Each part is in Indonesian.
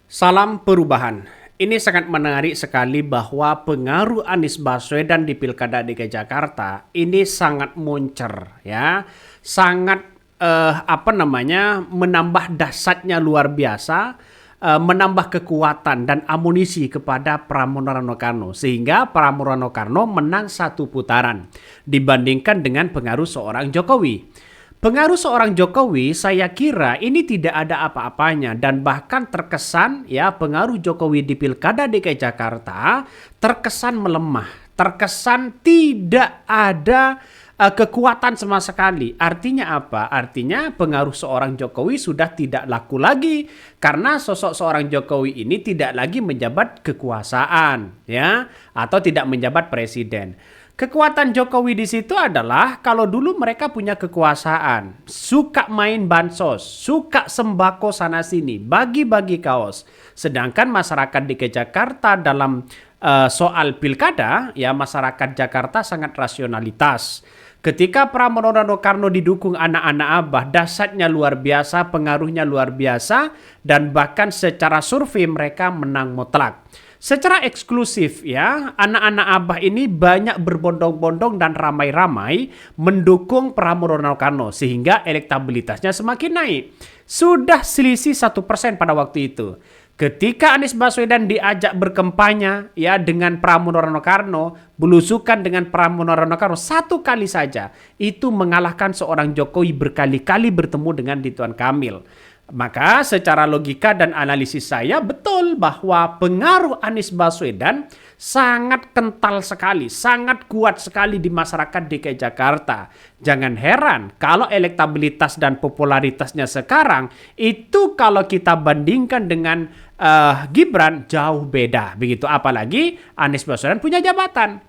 Salam perubahan. Ini sangat menarik sekali bahwa pengaruh Anies Baswedan di Pilkada DKI Jakarta ini sangat moncer ya. Sangat menambah dahsyatnya luar biasa, menambah kekuatan dan amunisi kepada Pramono Anung sehingga Pramono Anung menang satu putaran dibandingkan dengan pengaruh seorang Jokowi. Pengaruh seorang Jokowi saya kira ini tidak ada apa-apanya dan bahkan terkesan ya pengaruh Jokowi di Pilkada DKI Jakarta terkesan melemah, terkesan tidak ada kekuatan sama sekali. Artinya apa? Artinya pengaruh seorang Jokowi sudah tidak laku lagi karena sosok seorang Jokowi ini tidak lagi menjabat kekuasaan ya atau tidak menjabat presiden. Kekuatan Jokowi di situ adalah kalau dulu mereka punya kekuasaan, suka main bansos, suka sembako sana sini, bagi-bagi kaos. Sedangkan masyarakat DKI Jakarta dalam soal pilkada, ya masyarakat Jakarta sangat rasionalitas. Ketika Pramono Anung didukung anak-anak Abah, dahsyatnya luar biasa, pengaruhnya luar biasa, dan bahkan secara survei mereka menang mutlak. Secara eksklusif ya, anak-anak Abah ini banyak berbondong-bondong dan ramai-ramai mendukung Pramono Anung sehingga elektabilitasnya semakin naik. Sudah selisih 1% pada waktu itu. Ketika Anies Baswedan diajak berkampanye ya dengan Pramono Anung, belusukan dengan Pramono Anung satu kali saja, itu mengalahkan seorang Jokowi berkali-kali bertemu dengan Ridwan Kamil. Maka secara logika dan analisis saya betul bahwa pengaruh Anies Baswedan sangat kental sekali, sangat kuat sekali di masyarakat DKI Jakarta. Jangan heran kalau elektabilitas dan popularitasnya sekarang itu kalau kita bandingkan dengan Gibran jauh beda begitu. Apalagi Anies Baswedan punya jabatan.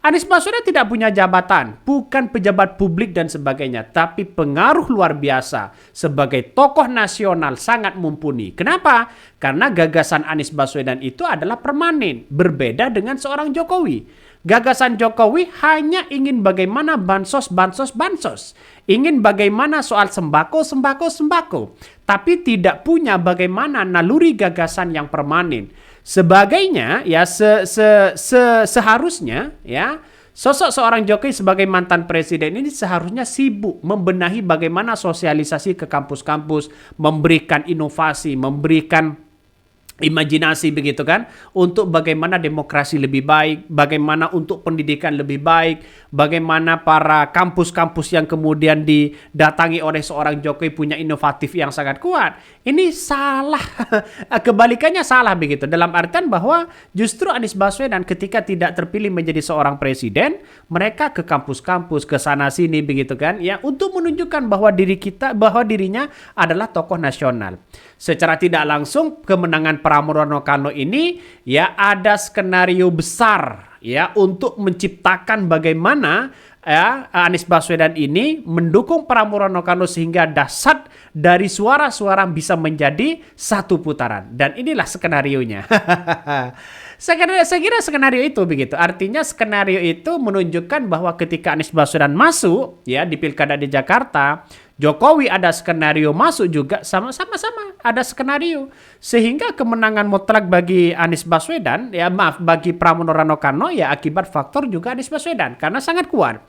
Anies Baswedan tidak punya jabatan, bukan pejabat publik dan sebagainya, tapi pengaruh luar biasa sebagai tokoh nasional sangat mumpuni. Kenapa? Karena gagasan Anies Baswedan itu adalah permanen, berbeda dengan seorang Jokowi. Gagasan Jokowi hanya ingin bagaimana bansos, ingin bagaimana soal sembako, tapi tidak punya bagaimana naluri gagasan yang permanen. Sebagainya ya seharusnya ya sosok seorang Jokowi sebagai mantan presiden ini seharusnya sibuk membenahi bagaimana sosialisasi ke kampus-kampus, memberikan inovasi, memberikan imajinasi begitu kan, untuk bagaimana demokrasi lebih baik, bagaimana untuk pendidikan lebih baik, bagaimana para kampus-kampus yang kemudian didatangi oleh seorang Jokowi punya inovatif yang sangat kuat. Ini salah, kebalikannya salah begitu, dalam artian bahwa justru Anies Baswedan ketika tidak terpilih menjadi seorang presiden, mereka ke kampus-kampus, ke sana sini begitu kan, ya untuk menunjukkan bahwa dirinya adalah tokoh nasional. Secara tidak langsung kemenangan Pramono Anung ini ya ada skenario besar ya untuk menciptakan bagaimana ya Anies Baswedan ini mendukung Pramono Anung sehingga dahsyat dari suara-suara bisa menjadi satu putaran, dan inilah skenarionya. Saya kira skenario itu begitu. Artinya skenario itu menunjukkan bahwa ketika Anies Baswedan masuk ya di Pilkada di Jakarta, Jokowi ada skenario masuk juga, sama-sama ada skenario, sehingga kemenangan mutlak bagi Anies Baswedan bagi Pramono Anung ya akibat faktor juga Anies Baswedan karena sangat kuat.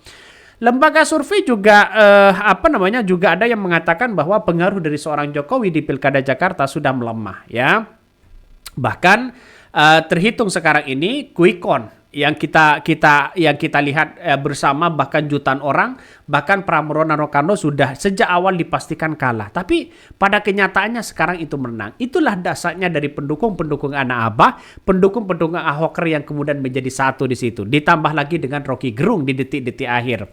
Lembaga survei juga juga ada yang mengatakan bahwa pengaruh dari seorang Jokowi di Pilkada Jakarta sudah melemah ya. Bahkan terhitung sekarang ini quick count yang kita lihat bersama bahkan jutaan orang, bahkan Pramono Anung sudah sejak awal dipastikan kalah, tapi pada kenyataannya sekarang itu menang. Itulah dasarnya dari pendukung-pendukung anak Abah, pendukung-pendukung Ahoker yang kemudian menjadi satu di situ, ditambah lagi dengan Rocky Gerung di detik-detik akhir.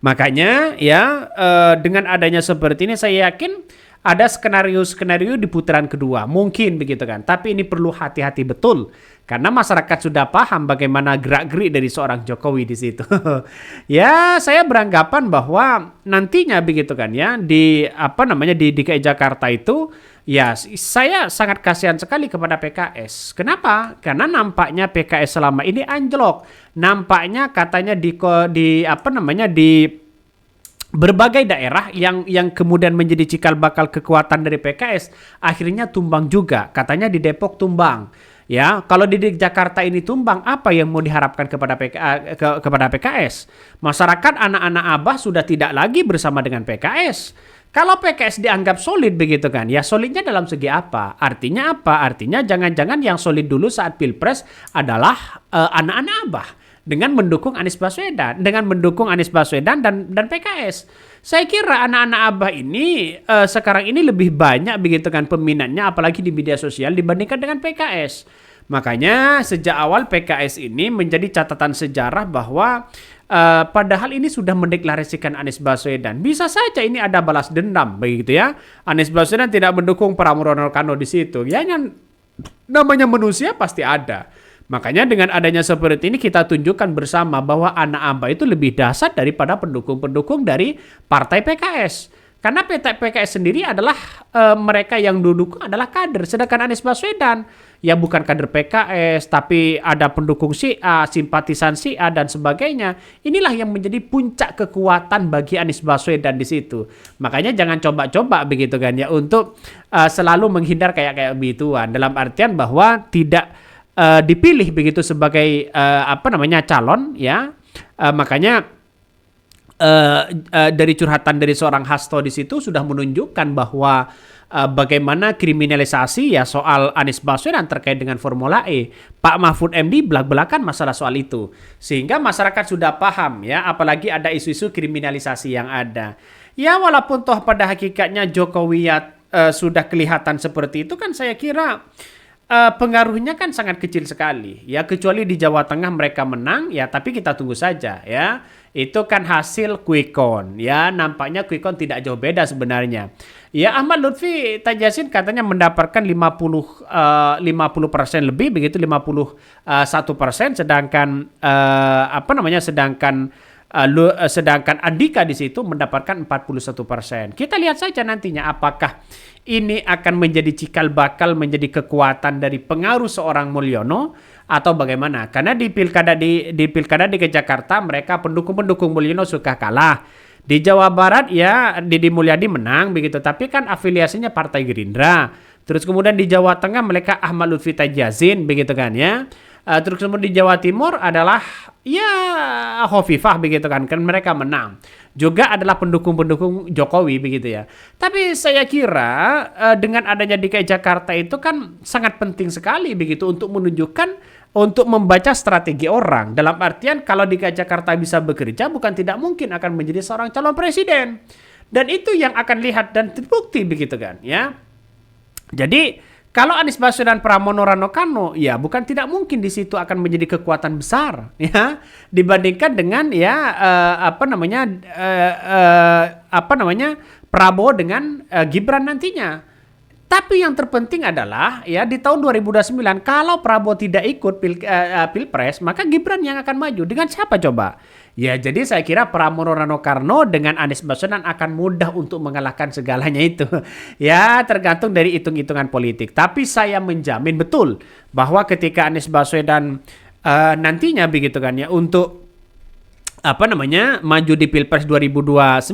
Makanya ya dengan adanya seperti ini saya yakin ada skenario-skenario di putaran kedua, mungkin begitu kan. Tapi ini perlu hati-hati betul, karena masyarakat sudah paham bagaimana gerak-gerik dari seorang Jokowi di situ. Ya, saya beranggapan bahwa nantinya begitu kan ya di DKI Jakarta itu ya saya sangat kasihan sekali kepada PKS. Kenapa? Karena nampaknya PKS selama ini anjlok. Nampaknya katanya berbagai daerah yang kemudian menjadi cikal bakal kekuatan dari PKS akhirnya tumbang juga. Katanya di Depok tumbang. Ya, kalau di Jakarta ini tumbang, apa yang mau diharapkan kepada PKS? Masyarakat anak-anak Abah sudah tidak lagi bersama dengan PKS. Kalau PKS dianggap solid begitu kan, ya solidnya dalam segi apa? Artinya apa? Artinya jangan-jangan yang solid dulu saat Pilpres adalah anak-anak Abah dengan mendukung Anies Baswedan, dan PKS. Saya kira anak-anak Abah ini sekarang ini lebih banyak begitu kan peminatnya, apalagi di media sosial dibandingkan dengan PKS. Makanya sejak awal PKS ini menjadi catatan sejarah bahwa padahal ini sudah mendeklarasikan Anies Baswedan. Bisa saja ini ada balas dendam begitu ya. Anies Baswedan tidak mendukung Pramono Anung di situ. Ya yang namanya manusia pasti ada. Makanya dengan adanya seperti ini kita tunjukkan bersama bahwa anak Abah itu lebih dahsyat daripada pendukung-pendukung dari partai PKS. Karena PKS sendiri adalah mereka yang duduk adalah kader. Sedangkan Anies Baswedan ya bukan kader PKS, tapi ada pendukung si A, simpatisan si A dan sebagainya. Inilah yang menjadi puncak kekuatan bagi Anies Baswedan di situ. Makanya jangan coba-coba begitu kan ya untuk selalu menghindar kayak begituan. Dalam artian bahwa tidak dipilih begitu sebagai calon ya. Makanya dari curhatan dari seorang Hasto di situ sudah menunjukkan bahwa bagaimana kriminalisasi ya soal Anies Baswedan terkait dengan Formula E. Pak Mahfud MD belak-belakan masalah soal itu. Sehingga masyarakat sudah paham ya, apalagi ada isu-isu kriminalisasi yang ada. Ya walaupun toh pada hakikatnya Jokowi sudah kelihatan seperti itu kan saya kira pengaruhnya kan sangat kecil sekali ya, kecuali di Jawa Tengah mereka menang ya, tapi kita tunggu saja ya. Itu kan hasil quick count ya, nampaknya quick count tidak jauh beda sebenarnya. Ya Ahmad Lutfi Tajasin katanya mendapatkan 50% lebih begitu, 51%, sedangkan Andika di situ mendapatkan 41%. Kita lihat saja nantinya apakah ini akan menjadi cikal bakal menjadi kekuatan dari pengaruh seorang Mulyono atau bagaimana? Karena di pilkada di Jakarta mereka pendukung Mulyono suka kalah. Di Jawa Barat ya Deddy Mulyadi menang begitu, tapi kan afiliasinya Partai Gerindra. Terus kemudian di Jawa Tengah mereka Ahmad Lutfi Tajazin begitu kan ya. Terus kemudian di Jawa Timur adalah ya Hovifah begitu kan mereka menang. Juga adalah pendukung-pendukung Jokowi begitu ya. Tapi saya kira dengan adanya DKI Jakarta itu kan sangat penting sekali begitu untuk menunjukkan, untuk membaca strategi orang. Dalam artian kalau DKI Jakarta bisa bekerja bukan tidak mungkin akan menjadi seorang calon presiden. Dan itu yang akan lihat dan terbukti begitu kan ya. Jadi kalau Anies Baswedan Pramono Anung ya bukan tidak mungkin di situ akan menjadi kekuatan besar ya dibandingkan dengan ya Prabowo dengan Gibran nantinya. Tapi yang terpenting adalah ya di tahun 2029 kalau Prabowo tidak ikut Pilpres maka Gibran yang akan maju. Dengan siapa coba? Ya jadi saya kira Pramono Anung dengan Anies Baswedan akan mudah untuk mengalahkan segalanya itu. Ya tergantung dari hitung-hitungan politik. Tapi saya menjamin betul bahwa ketika Anies Baswedan nantinya begitu kan ya untuk maju di Pilpres 2029,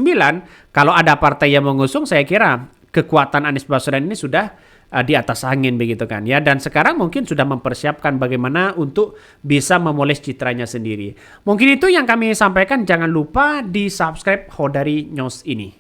kalau ada partai yang mengusung saya kira kekuatan Anies Baswedan ini sudah di atas angin begitu kan ya, dan sekarang mungkin sudah mempersiapkan bagaimana untuk bisa memoles citranya sendiri. Mungkin itu yang kami sampaikan, jangan lupa di subscribe Hodari News ini.